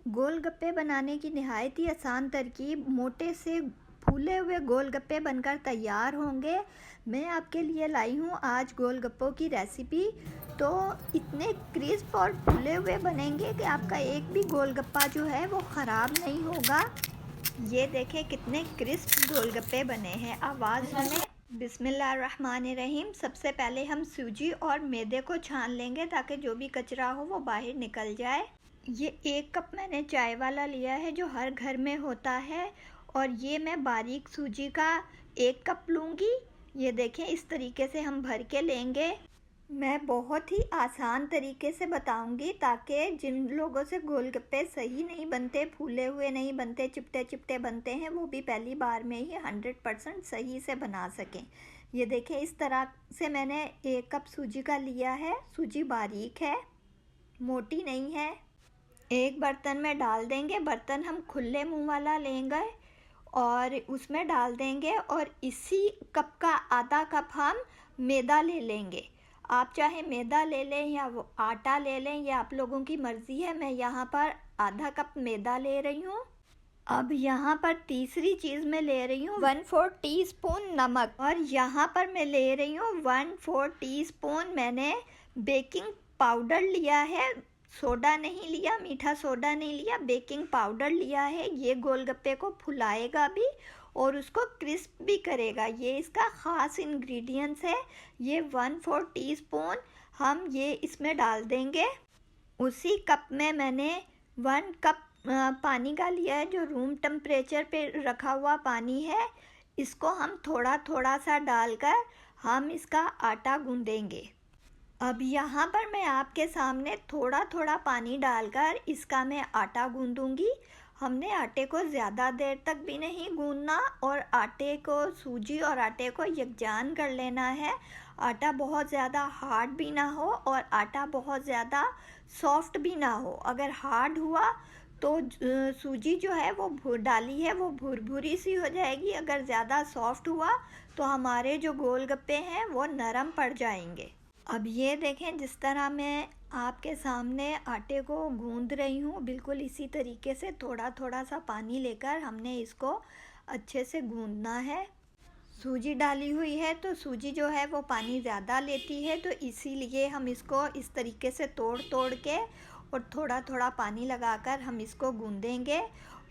गोलगप्पे बनाने की निहायत ही आसान तरकीब मोटे से फूले हुए गोलगप्पे बनकर तैयार होंगे। मैं आपके लिए लाई हूँ आज गोलगप्पों की रेसिपी। तो इतने क्रिस्प और फूले हुए बनेंगे कि आपका एक भी गोलगप्पा जो है वो ख़राब नहीं होगा। ये देखें कितने क्रिस्प गोलगप्पे बने हैं। आवाज़ सुने। बिस्मिल्लाहिर्रहमानिर्रहीम। सबसे पहले हम सूजी और मैदे को छान लेंगे ताकि जो भी कचरा हो वो बाहर निकल जाए। ये 1 कप मैंने चाय वाला लिया है जो हर घर में होता है, और ये मैं बारीक सूजी का 1 कप लूँगी। ये देखें इस तरीके से हम भर के लेंगे। मैं बहुत ही आसान तरीके से बताऊंगी ताकि जिन लोगों से गोलगप्पे सही नहीं बनते, फूले हुए नहीं बनते, चिपटे चिपटे बनते हैं, वो भी पहली बार में ही 100% सही से बना सकें। ये देखें इस तरह से मैंने 1 कप सूजी का लिया है। सूजी बारीक है, मोटी नहीं है। एक बर्तन में डाल देंगे। बर्तन हम खुले मुंह वाला लेंगे और उसमें डाल देंगे, और इसी कप का आधा कप हम मैदा ले लेंगे। आप चाहे मैदा ले लें या वो आटा ले लें, ये आप लोगों की मर्ज़ी है। मैं यहाँ पर आधा कप मैदा ले रही हूँ। अब यहाँ पर तीसरी चीज़ मैं ले रही हूँ 1/4 टीस्पून नमक, और यहाँ पर मैं ले रही हूँ 1/4 टीस्पून मैंने बेकिंग पाउडर लिया है। सोडा नहीं लिया, मीठा सोडा नहीं लिया, बेकिंग पाउडर लिया है। ये गोलगप्पे को फुलाएगा भी और उसको क्रिस्प भी करेगा। ये इसका ख़ास इंग्रेडिएंट्स है। ये 1/4 टीस्पून हम ये इसमें डाल देंगे। उसी कप में मैंने 1 कप पानी का लिया है जो रूम टेम्परेचर पे रखा हुआ पानी है। इसको हम थोड़ा थोड़ा सा डालकर हम इसका आटा गूंदेंगे। अब यहाँ पर मैं आपके सामने थोड़ा थोड़ा पानी डालकर इसका मैं आटा गूंदूंगी। हमने आटे को ज़्यादा देर तक भी नहीं गूंदना, और आटे को, सूजी और आटे को यकजान कर लेना है। आटा बहुत ज़्यादा हार्ड भी ना हो और आटा बहुत ज़्यादा सॉफ्ट भी ना हो। अगर हार्ड हुआ तो सूजी जो है वो डाली है वो भुरभुरी सी हो जाएगी। अगर ज़्यादा सॉफ्ट हुआ तो हमारे जो गोलगप्पे हैं वो नरम पड़ जाएंगे। अब ये देखें जिस तरह मैं आपके सामने आटे को गूंद रही हूँ, बिल्कुल इसी तरीके से थोड़ा थोड़ा सा पानी लेकर हमने इसको अच्छे से गूंदना है। सूजी डाली हुई है तो सूजी जो है वो पानी ज़्यादा लेती है, तो इसीलिए हम इसको इस तरीके से तोड़ तोड़ के और थोड़ा थोड़ा पानी लगाकर हम इसको गूंदेंगे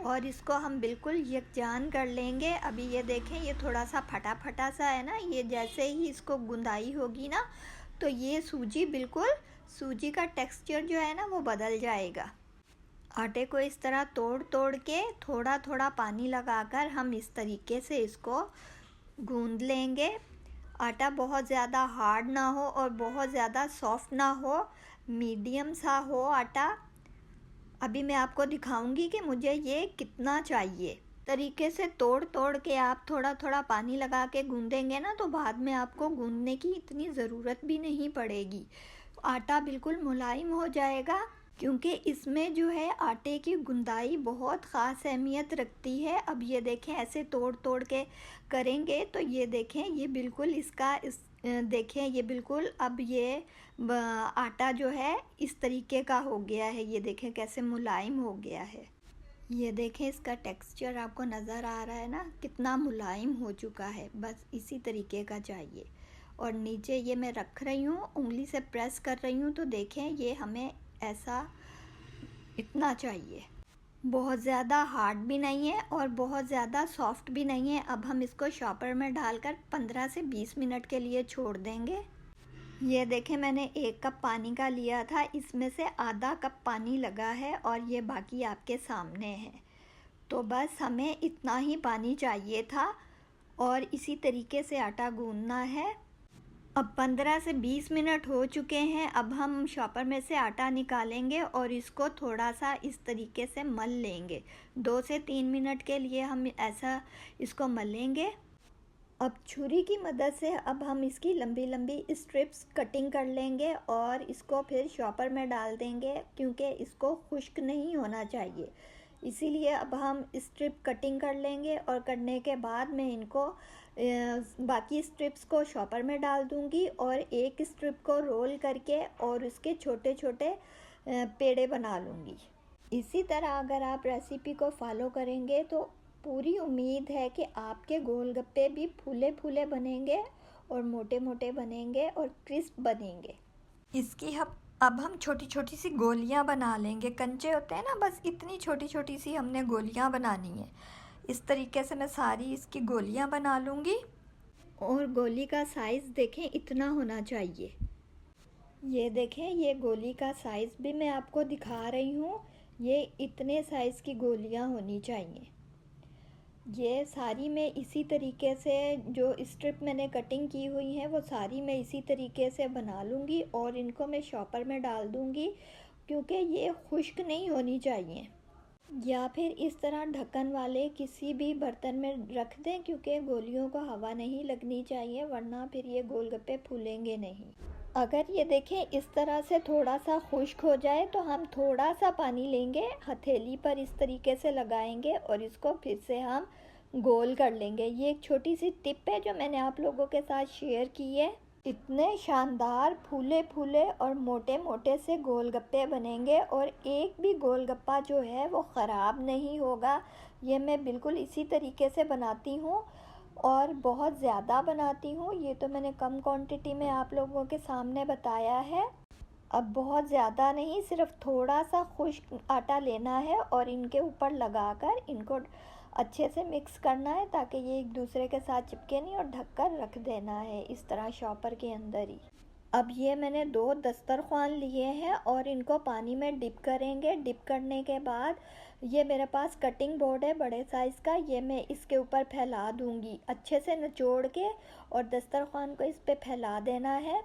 और इसको हम बिल्कुल यकजान कर लेंगे। अभी ये देखें ये थोड़ा सा फटा फटा सा है ना, ये जैसे ही इसको गुंदाई होगी ना तो ये सूजी का टेक्सचर जो है ना वो बदल जाएगा। आटे को इस तरह तोड़ तोड़ के थोड़ा थोड़ा पानी लगाकर हम इस तरीके से इसको गूंद लेंगे। आटा बहुत ज़्यादा हार्ड ना हो और बहुत ज़्यादा सॉफ्ट ना हो, मीडियम सा हो आटा। अभी मैं आपको दिखाऊंगी कि मुझे ये कितना चाहिए। तरीके से तोड़ तोड़ के आप थोड़ा थोड़ा पानी लगा के गूंदेंगे ना तो बाद में आपको गूंदने की इतनी ज़रूरत भी नहीं पड़ेगी। आटा बिल्कुल मुलायम हो जाएगा, क्योंकि इसमें जो है आटे की गुंदाई बहुत ख़ास अहमियत रखती है। अब ये देखें ऐसे तोड़ तोड़ के करेंगे तो ये देखें ये बिल्कुल देखें ये बिल्कुल अब ये आटा जो है इस तरीके का हो गया है। ये देखें कैसे मुलायम हो गया है। ये देखें इसका टेक्सचर आपको नज़र आ रहा है ना, कितना मुलायम हो चुका है। बस इसी तरीके का चाहिए। और नीचे ये मैं रख रही हूँ, उंगली से प्रेस कर रही हूँ तो देखें ये हमें ऐसा इतना चाहिए। बहुत ज़्यादा हार्ड भी नहीं है और बहुत ज़्यादा सॉफ्ट भी नहीं है। अब हम इसको शॉपर में डालकर 15 से 20 मिनट के लिए छोड़ देंगे। ये देखें मैंने 1 कप पानी का लिया था, इसमें से आधा कप पानी लगा है और ये बाकी आपके सामने है। तो बस हमें इतना ही पानी चाहिए था और इसी तरीके से आटा गूंदना है। अब 15 से 20 मिनट हो चुके हैं। अब हम शॉपर में से आटा निकालेंगे और इसको थोड़ा सा इस तरीके से मल लेंगे। 2 से 3 मिनट के लिए हम ऐसा इसको मलेंगे। अब छुरी की मदद से अब हम इसकी लंबी लंबी स्ट्रिप्स कटिंग कर लेंगे और इसको फिर शॉपर में डाल देंगे, क्योंकि इसको खुश्क नहीं होना चाहिए। इसीलिए अब हम स्ट्रिप कटिंग कर लेंगे और करने के बाद मैं इनको बाकी स्ट्रिप्स को शॉपर में डाल दूंगी और एक स्ट्रिप को रोल करके और उसके छोटे छोटे पेड़े बना लूँगी। इसी तरह अगर आप रेसिपी को फॉलो करेंगे तो पूरी उम्मीद है कि आपके गोलगप्पे भी फूले फूले बनेंगे और मोटे मोटे बनेंगे और क्रिस्प बनेंगे। इसकी अब हम छोटी छोटी सी गोलियां बना लेंगे। कंचे होते हैं ना, बस इतनी छोटी छोटी सी हमने गोलियां बनानी है। इस तरीके से मैं सारी इसकी गोलियां बना लूँगी। और गोली का साइज़ देखें, इतना होना चाहिए। ये देखें, ये गोली का साइज़ भी मैं आपको दिखा रही हूँ। ये इतने साइज़ की गोलियां होनी चाहिए। ये सारी मैं इसी तरीके से, जो स्ट्रिप मैंने कटिंग की हुई है वो सारी मैं इसी तरीके से बना लूँगी और इनको मैं शॉपर में डाल दूँगी, क्योंकि ये खुश्क नहीं होनी चाहिए। या फिर इस तरह ढक्कन वाले किसी भी बर्तन में रख दें, क्योंकि गोलियों को हवा नहीं लगनी चाहिए, वरना फिर ये गोलगप्पे फूलेंगे नहीं। अगर ये देखें इस तरह से थोड़ा सा खुश्क हो जाए तो हम थोड़ा सा पानी लेंगे, हथेली पर इस तरीके से लगाएंगे और इसको फिर से हम गोल कर लेंगे। ये एक छोटी सी टिप है जो मैंने आप लोगों के साथ शेयर की है। इतने शानदार फूले फूले और मोटे मोटे से गोलगप्पे बनेंगे और एक भी गोलगप्पा जो है वो ख़राब नहीं होगा। ये मैं बिल्कुल इसी तरीके से बनाती हूँ और बहुत ज़्यादा बनाती हूँ। ये तो मैंने कम क्वांटिटी में आप लोगों के सामने बताया है। अब बहुत ज़्यादा नहीं, सिर्फ थोड़ा सा खुश्क आटा लेना है और इनके ऊपर लगाकर इनको अच्छे से मिक्स करना है, ताकि ये एक दूसरे के साथ चिपके नहीं, और ढककर रख देना है इस तरह शॉपर के अंदर ही। अब ये मैंने 2 दस्तरख्वान लिए हैं और इनको पानी में डिप करेंगे। डिप करने के बाद ये मेरे पास कटिंग बोर्ड है बड़े साइज़ का, ये मैं इसके ऊपर फैला दूँगी अच्छे से निचोड़ के, और दस्तरख्वान को इस पे फैला देना है।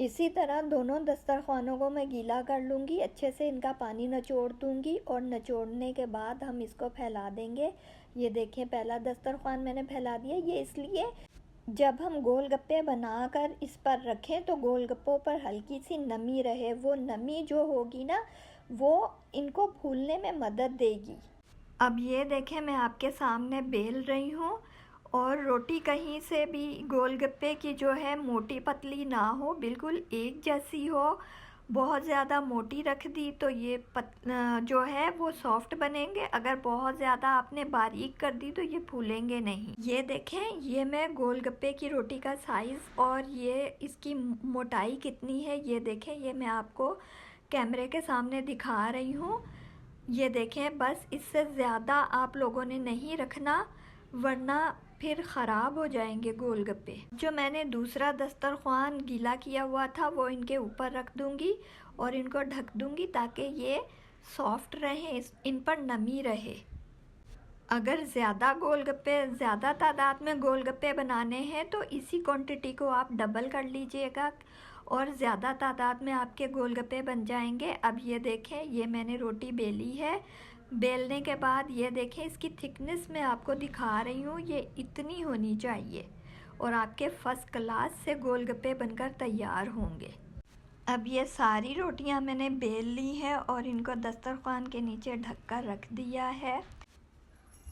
इसी तरह दोनों दस्तरख्वानों को मैं गीला कर लूँगी, अच्छे से इनका पानी निचोड़ दूँगी और निचोड़ने के बाद हम इसको फैला देंगे। ये देखें, पहला दस्तरख्वान मैंने फैला दिया। ये इसलिए जब हम गोलगप्पे बनाकर इस पर रखें तो गोलगप्पों पर हल्की सी नमी रहे। वो नमी जो होगी ना, वो इनको फूलने में मदद देगी। अब ये देखें, मैं आपके सामने बेल रही हूँ और रोटी कहीं से भी गोलगप्पे की जो है मोटी पतली ना हो, बिल्कुल एक जैसी हो। बहुत ज़्यादा मोटी रख दी तो ये जो है वो सॉफ्ट बनेंगे, अगर बहुत ज़्यादा आपने बारीक कर दी तो ये फूलेंगे नहीं। ये देखें, ये मैं गोलगप्पे की रोटी का साइज़ और ये इसकी मोटाई कितनी है, ये देखें, ये मैं आपको कैमरे के सामने दिखा रही हूँ। ये देखें, बस इससे ज़्यादा आप लोगों ने नहीं रखना, वरना फिर ख़राब हो जाएंगे गोलगप्पे। जो मैंने दूसरा दस्तरख्वान गीला किया हुआ था वो इनके ऊपर रख दूँगी और इनको ढक दूँगी, ताकि ये सॉफ्ट रहें, इन पर नमी रहे। अगर ज़्यादा तादाद में गोलगप्पे बनाने हैं तो इसी क्वांटिटी को आप डबल कर लीजिएगा और ज़्यादा तादाद में आपके गोलगप्पे बन जाएंगे। अब ये देखें, ये मैंने रोटी बेली है। बेलने के बाद ये देखें, इसकी थिकनेस मैं आपको दिखा रही हूँ, ये इतनी होनी चाहिए और आपके फर्स्ट क्लास से गोलगप्पे बनकर तैयार होंगे। अब ये सारी रोटियाँ मैंने बेल ली हैं और इनको दस्तरख्वान के नीचे ढककर रख दिया है।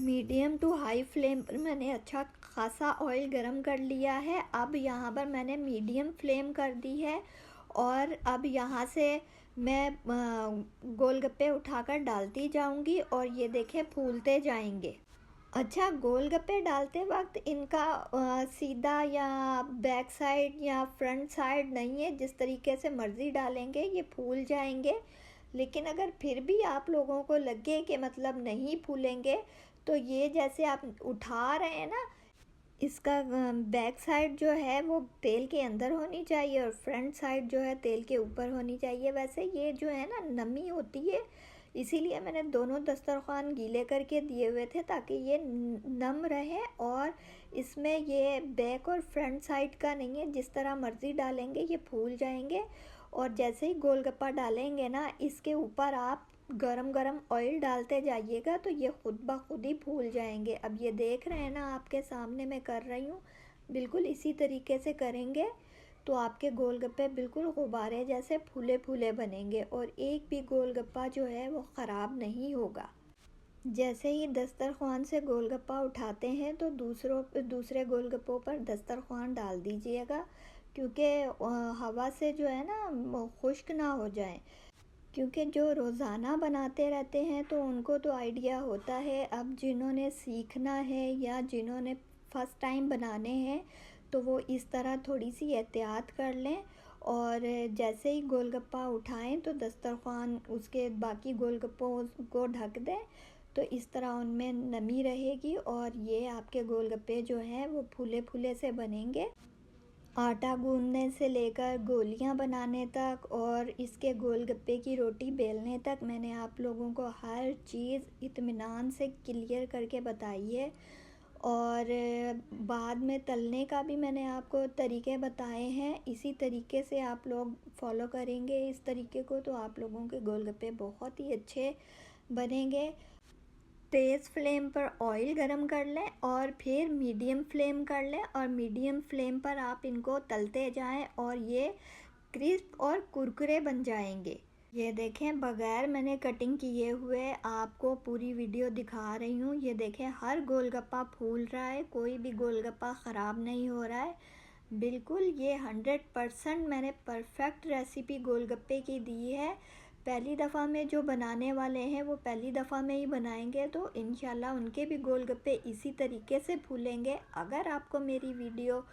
मीडियम टू हाई फ्लेम पर मैंने अच्छा खासा ऑयल गरम कर लिया है। अब यहाँ पर मैंने मीडियम फ्लेम कर दी है और अब यहाँ से मैं गोलगप्पे उठाकर डालती जाऊंगी और ये देखें फूलते जाएंगे। अच्छा, गोलगप्पे डालते वक्त इनका सीधा या बैक साइड या फ्रंट साइड नहीं है, जिस तरीके से मर्ज़ी डालेंगे ये फूल जाएंगे। लेकिन अगर फिर भी आप लोगों को लगे कि मतलब नहीं फूलेंगे, तो ये जैसे आप उठा रहे हैं ना, इसका बैक साइड जो है वो तेल के अंदर होनी चाहिए और फ्रंट साइड जो है तेल के ऊपर होनी चाहिए। वैसे ये जो है ना, नमी होती है, इसीलिए मैंने दोनों दस्तरख्वान गीले करके दिए हुए थे ताकि ये नम रहे। और इसमें ये बैक और फ्रंट साइड का नहीं है, जिस तरह मर्ज़ी डालेंगे ये फूल जाएंगे। और जैसे ही गोलगप्पा डालेंगे ना, इसके ऊपर आप गरम गरम ऑयल डालते जाइएगा तो ये खुद ब खुद ही फूल जाएंगे। अब ये देख रहे हैं ना, आपके सामने मैं कर रही हूँ, बिल्कुल इसी तरीके से करेंगे तो आपके गोलगप्पे बिल्कुल गुब्बारे जैसे फूले फूले बनेंगे और एक भी गोलगप्पा जो है वो ख़राब नहीं होगा। जैसे ही दस्तरख्वान से गोलगप्पा उठाते हैं तो दूसरे गोलगप्पों पर दस्तरख्वान डाल दीजिएगा, क्योंकि हवा से जो है ना खुश्क ना हो जाए, क्योंकि जो रोज़ाना बनाते रहते हैं तो उनको तो आइडिया होता है। अब जिन्होंने सीखना है या जिन्होंने फ़र्स्ट टाइम बनाने हैं तो वो इस तरह थोड़ी सी एहतियात कर लें, और जैसे ही गोलगप्पा उठाएं तो दस्तरखान उसके बाकी गोलगप्पों को ढक दें, तो इस तरह उनमें नमी रहेगी और ये आपके गोलगप्पे जो हैं वो फूले फूले से बनेंगे। आटा गूंदने से लेकर गोलियां बनाने तक और इसके गोलगप्पे की रोटी बेलने तक मैंने आप लोगों को हर चीज़ इत्मीनान से क्लियर करके बताई है। और बाद में तलने का भी मैंने आपको तरीके बताए हैं। इसी तरीके से आप लोग फॉलो करेंगे इस तरीके को तो आप लोगों के गोलगप्पे बहुत ही अच्छे बनेंगे। तेज़ फ्लेम पर ऑयल गरम कर लें और फिर मीडियम फ्लेम कर लें, और मीडियम फ्लेम पर आप इनको तलते जाएं और ये क्रिस्प और कुरकुरे बन जाएंगे। ये देखें, बगैर मैंने कटिंग किए हुए आपको पूरी वीडियो दिखा रही हूँ। ये देखें, हर गोलगप्पा फूल रहा है, कोई भी गोलगप्पा ख़राब नहीं हो रहा है। बिल्कुल ये 100% मैंने परफेक्ट रेसिपी गोलगप्पे की दी है। पहली दफ़ा में जो बनाने वाले हैं वो पहली दफ़ा में ही बनाएंगे तो इंशाल्लाह उनके भी गोलगप्पे इसी तरीके से फूलेंगे। अगर आपको मेरी वीडियो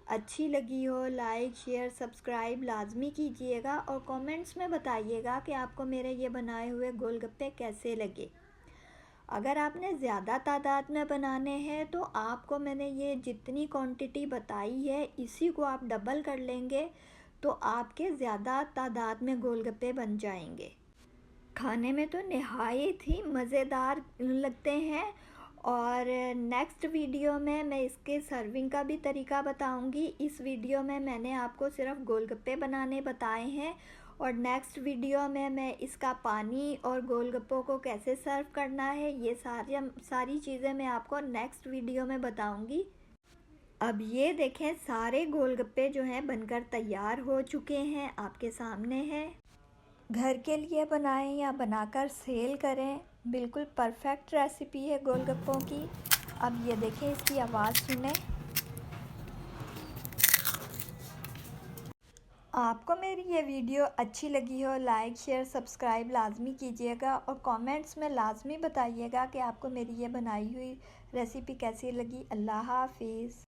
अच्छी लगी हो, लाइक शेयर सब्सक्राइब लाजमी कीजिएगा और कमेंट्स में बताइएगा कि आपको मेरे ये बनाए हुए गोलगप्पे कैसे लगे। अगर आपने ज़्यादा तादाद में बनाने हैं तो आपको मैंने ये जितनी क्वांटिटी बताई है इसी को आप डबल कर लेंगे तो आपके ज़्यादा तादाद में गोलगप्पे बन जाएंगे। खाने में तो नहायत ही मज़ेदार लगते हैं। और नेक्स्ट वीडियो में मैं इसके सर्विंग का भी तरीका बताऊंगी। इस वीडियो में मैंने आपको सिर्फ गोलगप्पे बनाने बताए हैं और नेक्स्ट वीडियो में मैं इसका पानी और गोलगप्पों को कैसे सर्व करना है ये सारी चीज़ें मैं आपको नेक्स्ट वीडियो में बताऊंगी। अब ये देखें, सारे गोलगप्पे जो हैं बनकर तैयार हो चुके हैं, आपके सामने हैं। घर के लिए बनाएं या बनाकर सेल करें, बिल्कुल परफेक्ट रेसिपी है गोलगप्पों की। अब ये देखें, इसकी आवाज़ सुने। आपको मेरी ये वीडियो अच्छी लगी हो, लाइक शेयर सब्सक्राइब लाजमी कीजिएगा और कमेंट्स में लाजमी बताइएगा कि आपको मेरी ये बनाई हुई रेसिपी कैसी लगी। अल्लाह हाफिज़।